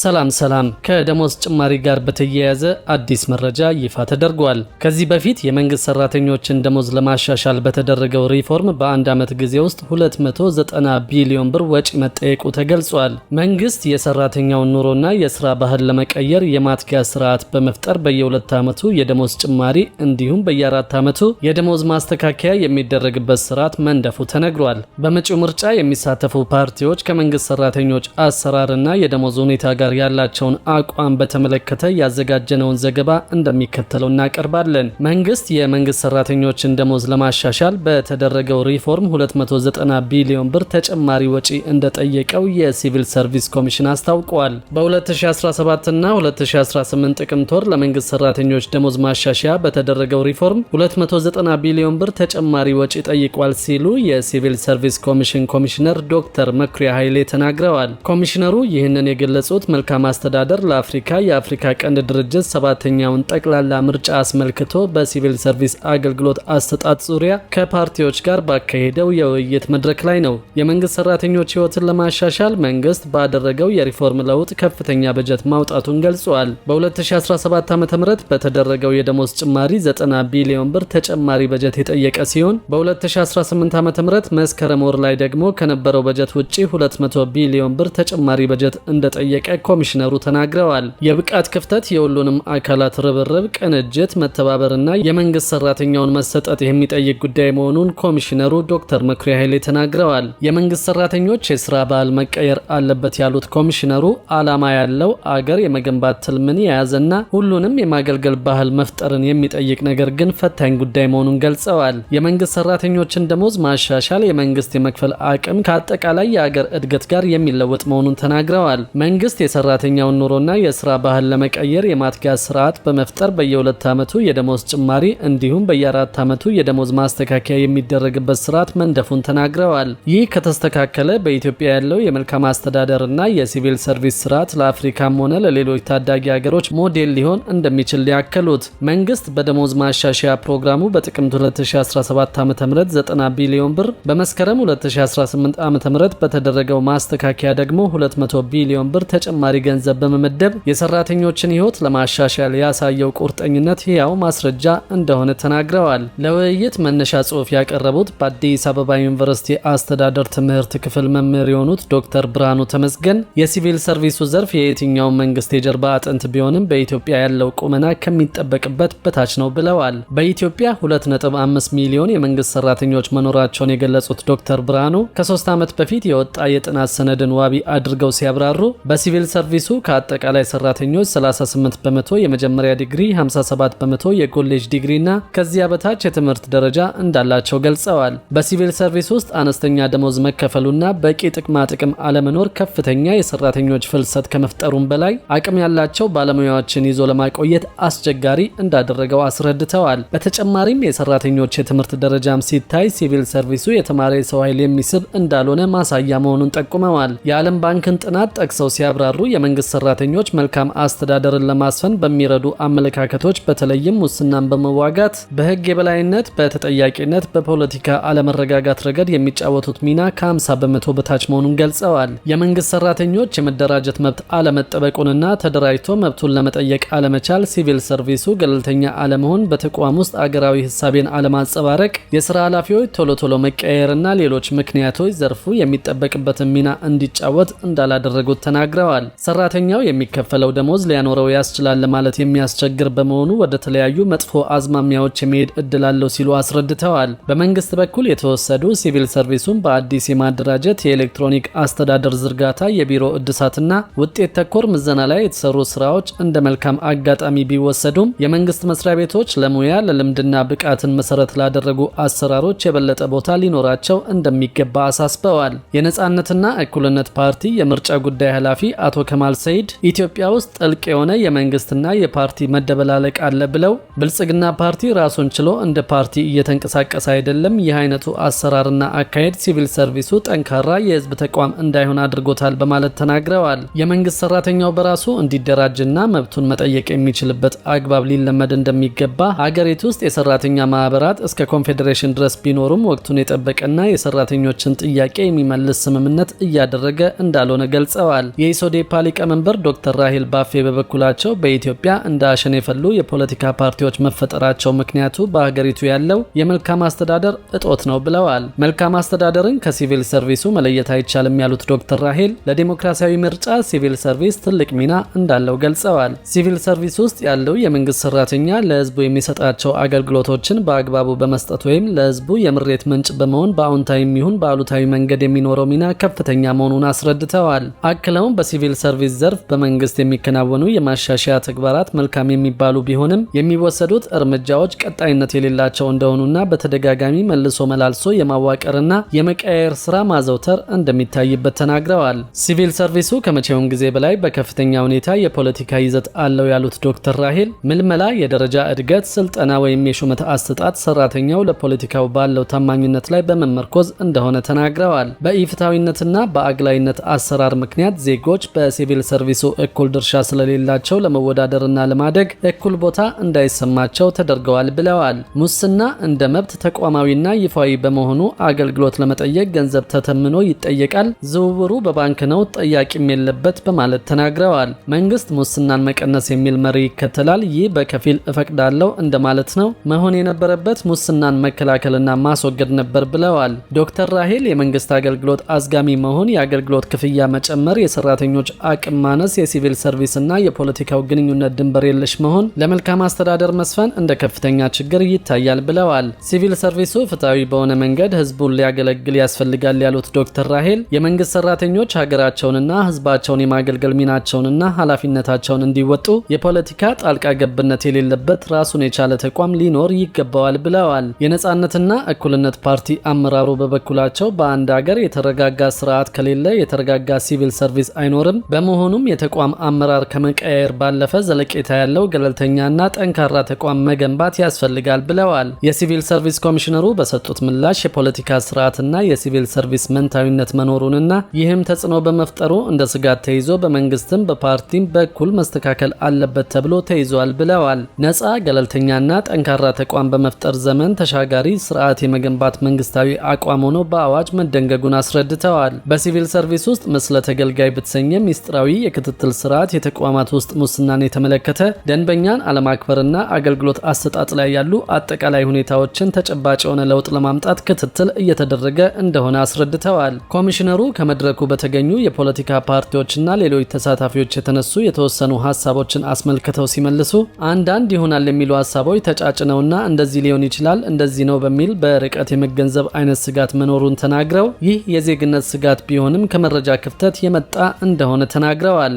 ሰላም ከደሞዝ ጭማሪ ጋር በተያያዘ አዲስ መረጃ ይፋ ተደርጓል። ከዚህ በፊት የመንግስት ሰራተኞችን ደሞዝ ለማሻሻል በተደረገው ሪፎርም በአንድ ዓመት ጊዜ ውስጥ 290 ቢሊዮን ብር ወጪ መጠየቁ ተገልጿል። መንግስት የሰራተኛውን ኑሮና የስራ ባህል ለመቀየር የማትጊያ ስርዓት በመፍጠር በየሁለት ዓመቱ የደሞዝ ጭማሪ እንዲሁም በየአራት ዓመቱ የደሞዝ ማስተካከያ የሚደረግበት ስርዓት መንደፉ ተነግሯል። በመጪው ምርጫ የሚሳተፉ ፓርቲዎች ከመንግስት ሰራተኞች አሰራርና የደሞዝ ሁኔታ ጋር ያላቸውን አቋም በተመለከተ ያዘጋጀነውን ዘገባ እንደሚከተለው እናቀርባለን። መንግስት የመንግስት ሰራተኞችን ደሞዝ ለማሻሻል በተደረገው ሪፎርም 290 ቢሊዮን ብር ተጨማሪ ወጪ እንደጠየቀው የሲቪል ሰርቪስ ኮሚሽን አስታውቋል። በ2017 እና 2018 ጥቅምት ወር ለመንግስት ሰራተኞች ደሞዝ ማሻሻያ በተደረገው ሪፎርም 290 ቢሊዮን ብር ተጨማሪ ወጪ ጠይቋል ሲሉ የሲቪል ሰርቪስ ኮሚሽን ኮሚሽነር ዶክተር መኩሪያ ኃይሌ ተናግረዋል። ኮሚሽነሩ ይህንን የገለጹት መልካም አስተዳደር ለአፍሪካ የአፍሪካ ቀንድ ድርጅት ሰባተኛውን ጠቅላላ ምርጫ አስመልክቶ በሲቪል ሰርቪስ አገልግሎት አሰጣጥ ዙሪያ ከፓርቲዎች ጋር ባካሄደው የውይይት መድረክ ላይ ነው። የመንግስት ሰራተኞች ህይወትን ለማሻሻል መንግስት ባደረገው የሪፎርም ለውጥ ከፍተኛ በጀት ማውጣቱን ገልጿል። በ2017 ዓ.ም በተደረገው የደሞዝ ጭማሪ 90 ቢሊዮን ብር ተጨማሪ በጀት የጠየቀ ሲሆን በ2018 ዓ.ም መስከረም ወር ላይ ደግሞ ከነበረው በጀት ውጪ 200 ቢሊዮን ብር ተጨማሪ በጀት እንደጠየቀ ኮሚሽነሩ ተናግረዋል። የብቃት ክፍተት የሁሉንም አካላት ርብርብ፣ ቅንጅት፣ መተባበርና የመንግስት ሰራተኛውን መሰጠት የሚጠይቅ ጉዳይ መሆኑን ኮሚሽነሩ ዶክተር መኩሪያ ኃይሌ ተናግረዋል። የመንግስት ሰራተኞች የስራ ባህል መቀየር አለበት ያሉት ኮሚሽነሩ ዓላማ ያለው አገር የመገንባት ትልምን የያዘና ሁሉንም የማገልገል ባህል መፍጠርን የሚጠይቅ ነገር ግን ፈታኝ ጉዳይ መሆኑን ገልጸዋል። የመንግስት ሰራተኞችን ደሞዝ ማሻሻል የመንግስት የመክፈል አቅም ከአጠቃላይ የአገር እድገት ጋር የሚለወጥ መሆኑን ተናግረዋል። መንግስት የሰራተኛውን ኑሮና የስራ ባህል ለመቀየር የማትጊያ ስርዓት በመፍጠር በየሁለት ዓመቱ የደሞዝ ጭማሪ እንዲሁም በየአራት ዓመቱ የደሞዝ ማስተካከያ የሚደረግበት ስርዓት መንደፉን ተናግረዋል። ይህ ከተስተካከለ በኢትዮጵያ ያለው የመልካም አስተዳደርና የሲቪል ሰርቪስ ስርዓት ለአፍሪካም ሆነ ለሌሎች ታዳጊ ሀገሮች ሞዴል ሊሆን እንደሚችል ሊያከሉት መንግስት በደሞዝ ማሻሻያ ፕሮግራሙ በጥቅምት 2017 ዓ.ም 90 ቢሊዮን ብር በመስከረም 2018 ዓ.ም በተደረገው ማስተካከያ ደግሞ 200 ቢሊዮን ብር ተጨማሪ ገንዘብ በመመደብ የሰራተኞችን ህይወት ለማሻሻል ያሳየው ቁርጠኝነት ህያው ማስረጃ እንደሆነ ተናግረዋል። ለውይይት መነሻ ጽሑፍ ያቀረቡት በአዲስ አበባ ዩኒቨርሲቲ አስተዳደር ትምህርት ክፍል መምህር የሆኑት ዶክተር ብርሃኑ ተመስገን የሲቪል ሰርቪሱ ዘርፍ የየትኛው መንግስት የጀርባ አጥንት ቢሆንም በኢትዮጵያ ያለው ቁመና ከሚጠበቅበት በታች ነው ብለዋል። በኢትዮጵያ 2.5 ሚሊዮን የመንግስት ሰራተኞች መኖራቸውን የገለጹት ዶክተር ብርሃኑ ከ3 ዓመት በፊት የወጣ የጥናት ሰነድን ዋቢ አድርገው ሲያብራሩ በሲቪል ሰርቪሱ ከአጠቃላይ ሰራተኞች 38 በመቶ የመጀመሪያ ዲግሪ፣ 57 በመቶ የኮሌጅ ዲግሪ እና ከዚያ በታች የትምህርት ደረጃ እንዳላቸው ገልጸዋል። በሲቪል ሰርቪስ ውስጥ አነስተኛ ደሞዝ መከፈሉና በቂ ጥቅማ ጥቅም አለመኖር ከፍተኛ የሰራተኞች ፍልሰት ከመፍጠሩም በላይ አቅም ያላቸው ባለሙያዎችን ይዞ ለማቆየት አስቸጋሪ እንዳደረገው አስረድተዋል። በተጨማሪም የሰራተኞች የትምህርት ደረጃም ሲታይ ሲቪል ሰርቪሱ የተማረ የሰው ኃይል የሚስብ እንዳልሆነ ማሳያ መሆኑን ጠቁመዋል። የዓለም ባንክን ጥናት ጠቅሰው ሲያብራሩ የመንግስት ሰራተኞች መልካም አስተዳደርን ለማስፈን በሚረዱ አመለካከቶች በተለይም ሙስናን በመዋጋት በህግ የበላይነት፣ በተጠያቂነት፣ በፖለቲካ አለመረጋጋት ረገድ የሚጫወቱት ሚና ከ50 በመቶ በታች መሆኑን ገልጸዋል። የመንግስት ሰራተኞች የመደራጀት መብት አለመጠበቁንና ተደራጅቶ መብቱን ለመጠየቅ አለመቻል፣ ሲቪል ሰርቪሱ ገለልተኛ አለመሆን፣ በተቋም ውስጥ አገራዊ ህሳቤን አለማንጸባረቅ፣ የስራ ኃላፊዎች ቶሎ መቀየርና ሌሎች ምክንያቶች ዘርፉ የሚጠበቅበትን ሚና እንዲጫወት እንዳላደረጉት ተናግረዋል። ሰራተኛው የሚከፈለው ደሞዝ ሊያኖረው ያስችላል ለማለት የሚያስቸግር በመሆኑ ወደ ተለያዩ መጥፎ አዝማሚያዎች የመሄድ እድል አለው ሲሉ አስረድተዋል። በመንግስት በኩል የተወሰዱ ሲቪል ሰርቪሱን በአዲስ የማደራጀት የኤሌክትሮኒክ አስተዳደር ዝርጋታ፣ የቢሮ እድሳትና ውጤት ተኮር ምዘና ላይ የተሰሩ ስራዎች እንደ መልካም አጋጣሚ ቢወሰዱም የመንግስት መስሪያ ቤቶች ለሙያ ለልምድና ብቃትን መሰረት ላደረጉ አሰራሮች የበለጠ ቦታ ሊኖራቸው እንደሚገባ አሳስበዋል። የነጻነትና እኩልነት ፓርቲ የምርጫ ጉዳይ ኃላፊ አቶ ከማል ሰይድ ኢትዮጵያ ውስጥ ጥልቅ የሆነ የመንግስትና የፓርቲ መደበላለቅ አለ ብለው ብልጽግና ፓርቲ ራሱን ችሎ እንደ ፓርቲ እየተንቀሳቀሰ አይደለም፣ ይህ አይነቱ አሰራርና አካሄድ ሲቪል ሰርቪሱ ጠንካራ የህዝብ ተቋም እንዳይሆን አድርጎታል በማለት ተናግረዋል። የመንግስት ሰራተኛው በራሱ እንዲደራጅና መብቱን መጠየቅ የሚችልበት አግባብ ሊለመድ እንደሚገባ፣ ሀገሪቱ ውስጥ የሰራተኛ ማህበራት እስከ ኮንፌዴሬሽን ድረስ ቢኖሩም ወቅቱን የጠበቀና የሰራተኞችን ጥያቄ የሚመልስ ስምምነት እያደረገ እንዳልሆነ ገልጸዋል። የኢሶዴፓ ሊቀመንበር ዶክተር ራሄል ባፌ በበኩላቸው በኢትዮጵያ እንደ አሸን የፈሉ የፖለቲካ ፓርቲዎች መፈጠራቸው ምክንያቱ በሀገሪቱ ያለው የመልካም አስተዳደር እጦት ነው ብለዋል። መልካም አስተዳደርን ከሲቪል ሰርቪሱ መለየት አይቻልም ያሉት ዶክተር ራሄል ለዲሞክራሲያዊ ምርጫ ሲቪል ሰርቪስ ትልቅ ሚና እንዳለው ገልጸዋል። ሲቪል ሰርቪስ ውስጥ ያለው የመንግስት ሰራተኛ ለህዝቡ የሚሰጣቸው አገልግሎቶችን በአግባቡ በመስጠት ወይም ለህዝቡ የምሬት ምንጭ በመሆን በአዎንታዊም ይሁን በአሉታዊ መንገድ የሚኖረው ሚና ከፍተኛ መሆኑን አስረድተዋል። አክለውም በሲቪል ሰርቪስ ዘርፍ በመንግስት የሚከናወኑ የማሻሻያ ተግባራት መልካም የሚባሉ ቢሆንም የሚወሰዱት እርምጃዎች ቀጣይነት የሌላቸው እንደሆኑና በተደጋጋሚ መልሶ መላልሶ የማዋቀርና የመቀያየር ስራ ማዘውተር እንደሚታይበት ተናግረዋል። ሲቪል ሰርቪሱ ከመቼውም ጊዜ በላይ በከፍተኛ ሁኔታ የፖለቲካ ይዘት አለው ያሉት ዶክተር ራሄል ምልመላ፣ የደረጃ እድገት፣ ስልጠና ወይም የሹመት አሰጣጥ ሰራተኛው ለፖለቲካው ባለው ታማኝነት ላይ በመመርኮዝ እንደሆነ ተናግረዋል። በኢፍታዊነትና በአግላይነት አሰራር ምክንያት ዜጎች በሲቪል ሰርቪሱ እኩል ድርሻ ስለሌላቸው ለመወዳደርና ለማደግ እኩል ቦታ እንዳይሰማቸው ተደርገዋል ብለዋል። ሙስና እንደ መብት ተቋማዊና ይፋዊ በመሆኑ አገልግሎት ለመጠየቅ ገንዘብ ተተምኖ ይጠየቃል፣ ዝውውሩ በባንክ ነው፣ ጠያቂም የለበት በማለት ተናግረዋል። መንግስት ሙስናን መቀነስ የሚል መሪ ይከተላል። ይህ በከፊል እፈቅዳለሁ እንደማለት ነው። መሆን የነበረበት ሙስናን መከላከልና ማስወገድ ነበር ብለዋል። ዶክተር ራሄል የመንግስት አገልግሎት አዝጋሚ መሆን፣ የአገልግሎት ክፍያ መጨመር፣ የሰራተኞች አቅም ማነስ፣ የሲቪል ሰርቪስና የፖለቲካው ግንኙነት ድንበር የለሽ መሆን፣ ለመልካም አስተዳደር መስፈን እንደ ከፍተኛ ችግር ይታያል ብለዋል። ሲቪል ሰርቪሱ ፍትሃዊ በሆነ መንገድ ህዝቡን ሊያገለግል ያስፈልጋል ያሉት ዶክተር ራሄል የመንግስት ሰራተኞች ሀገራቸውንና ህዝባቸውን የማገልገል ሚናቸውንና ኃላፊነታቸውን እንዲወጡ የፖለቲካ ጣልቃ ገብነት የሌለበት ራሱን የቻለ ተቋም ሊኖር ይገባዋል ብለዋል። የነጻነትና እኩልነት ፓርቲ አመራሩ በበኩላቸው በአንድ ሀገር የተረጋጋ ስርዓት ከሌለ የተረጋጋ ሲቪል ሰርቪስ አይኖርም። በመሆኑም የተቋም አመራር ከመቀያየር ባለፈ ዘለቄታ ያለው ገለልተኛና ጠንካራ ተቋም መገንባት ያስፈልጋል ብለዋል። የሲቪል ሰርቪስ ኮሚሽነሩ በሰጡት ምላሽ የፖለቲካ ስርዓትና የሲቪል ሰርቪስ መንታዊነት መኖሩንና ይህም ተጽዕኖ በመፍጠሩ እንደ ስጋት ተይዞ በመንግስትም በፓርቲም በኩል መስተካከል አለበት ተብሎ ተይዟል ብለዋል። ነጻ ገለልተኛና ጠንካራ ተቋም በመፍጠር ዘመን ተሻጋሪ ስርዓት የመገንባት መንግስታዊ አቋም ሆኖ በአዋጅ መደንገጉን አስረድተዋል። በሲቪል ሰርቪስ ውስጥ ምስለ ተገልጋይ በተሰኘ ሚስጥራዊ የክትትል ስርዓት የተቋማት ውስጥ ሙስናን የተመለከተ ደንበኛን አለማክበርና አገልግሎት አሰጣጥ ላይ ያሉ አጠቃላይ ሁኔታዎችን ተጨባጭ የሆነ ለውጥ ለማምጣት ክትትል እየተደረገ እንደሆነ አስረድተዋል። ኮሚሽነሩ ከመድረኩ በተገኙ የፖለቲካ ፓርቲዎችና ሌሎች ተሳታፊዎች የተነሱ የተወሰኑ ሀሳቦችን አስመልክተው ሲመልሱ አንዳንድ ይሆናል የሚሉ ሀሳቦች ተጫጭነውና እንደዚህ ሊሆን ይችላል እንደዚህ ነው በሚል በርቀት የመገንዘብ አይነት ስጋት መኖሩን ተናግረው ይህ የዜግነት ስጋት ቢሆንም ከመረጃ ክፍተት የመጣ እንደሆነ ተናግረዋል።